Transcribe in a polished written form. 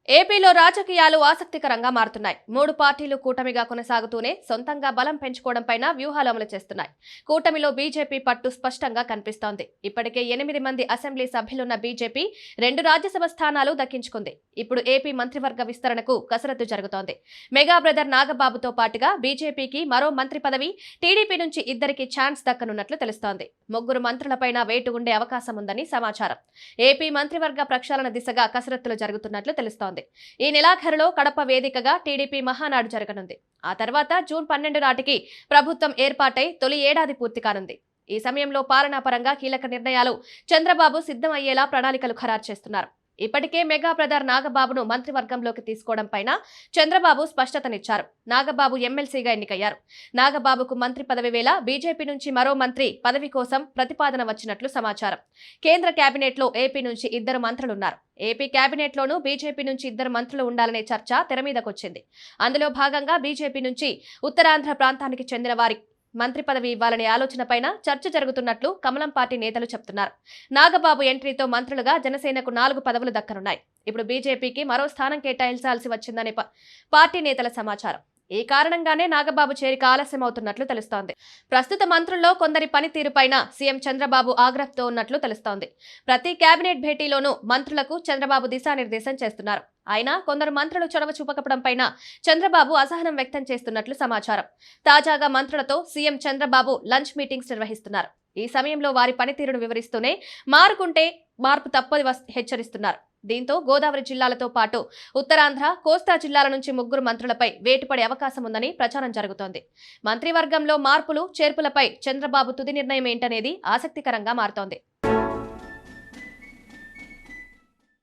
ఏపీలో రాజకీయాలు ఆసక్తికరంగా మారుతున్నాయి. 3 పార్టీలు కూటమిగా కొనసాగుతూనే సొంతంగా బలం పెంచుకోవడంపైన వ్యూహాలు అమలు చేస్తున్నాయి. కూటమిలో బీజేపీ పట్టు స్పష్టంగా కనిపిస్తోంది. ఇప్పటికే 8 మంది అసెంబ్లీ సభ్యులున్న బీజేపీ 2 రాజ్యసభ స్థానాలు దక్కించుకుంది. ఇప్పుడు ఏపీ మంత్రివర్గ విస్తరణకు కసరత్తు జరుగుతోంది. మెగా బ్రదర్ నాగబాబుతో పాటుగా బీజేపీకి మరో మంత్రి పదవి, టీడీపీ నుంచి ఇద్దరికి ఛాన్స్ దక్కనున్నట్లు తెలుస్తోంది. 3 మంత్రులపైన వేటు ఉండే అవకాశం ఉందని సమాచారం. ఏపీ మంత్రివర్గ ప్రక్షాళన దిశగా కసరత్తులు జరుగుతున్నట్లు తెలుస్తోంది. ఈ నెలాఖరులో కడప వేదికగా టీడీపీ మహానాడు జరగనుంది. ఆ తర్వాత జూన్ 12 నాటికి ప్రభుత్వం ఏర్పాటై తొలి ఏడాది పూర్తి కానుంది. ఈ సమయంలో పాలనా పరంగా కీలక నిర్ణయాలు చంద్రబాబు సిద్ధం అయ్యేలా ప్రణాళికలు ఖరారు చేస్తున్నారు. ఇప్పటికే మెగా బ్రదర్ నాగబాబును మంత్రివర్గంలోకి తీసుకోవడం పైన చంద్రబాబు స్పష్టతనిచ్చారు. నాగబాబు ఎమ్మెల్సీగా ఎన్నికయ్యారు. నాగబాబుకు మంత్రి పదవి వేళ బీజేపీ నుంచి మరో మంత్రి పదవి కోసం ప్రతిపాదన వచ్చినట్లు సమాచారం. కేంద్ర కేబినెట్లో ఏపీ నుంచి 2 మంత్రులున్నారు. ఏపీ కేబినెట్లోనూ బీజేపీ నుంచి 2 మంత్రులు ఉండాలనే చర్చ తెరమీదకొచ్చింది. అందులో భాగంగా బీజేపీ నుంచి ఉత్తరాంధ్ర ప్రాంతానికి చెందిన వారి మంత్రి పదవి ఇవ్వాలనే ఆలోచనపైన చర్చ జరుగుతున్నట్లు కమలం పార్టీ నేతలు చెబుతున్నారు. నాగబాబు ఎంట్రీతో మంత్రులుగా జనసేనకు 4 పదవులు దక్కనున్నాయి. ఇప్పుడు బీజేపీకి మరో స్థానం కేటాయించాల్సి వచ్చిందనే పార్టీ నేతల సమాచారం. ఈ కారణంగానే నాగబాబు చేరిక ఆలస్యం అవుతున్నట్లు తెలుస్తోంది. ప్రస్తుత మంత్రుల్లో కొందరి పనితీరుపైన సీఎం చంద్రబాబు ఆగ్రహంతో ఉన్నట్లు తెలుస్తోంది. ప్రతి కేబినెట్ భేటీలోనూ మంత్రులకు చంద్రబాబు దిశానిర్దేశం చేస్తున్నారు. అయినా కొందరు మంత్రులు చొరవ చూపకపోవడంపైన చంద్రబాబు అసహనం వ్యక్తం చేస్తున్నట్లు సమాచారం. తాజాగా మంత్రులతో సీఎం చంద్రబాబు లంచ్ మీటింగ్స్ నిర్వహిస్తున్నారు. ఈ సమయంలో వారి పనితీరును వివరిస్తూనే మారుకుంటే మార్పు తప్పని హెచ్చరిస్తున్నారు. దీంతో గోదావరి జిల్లాలతో పాటు ఉత్తరాంధ్ర, కోస్తా జిల్లాల నుంచి 3 మంత్రులపై వేటుపడే అవకాశం ఉందని ప్రచారం జరుగుతోంది. మంత్రివర్గంలో మార్పులు, చేర్పులపై చంద్రబాబు తుది నిర్ణయం ఏంటనేది ఆసక్తికరంగా మారుతోంది.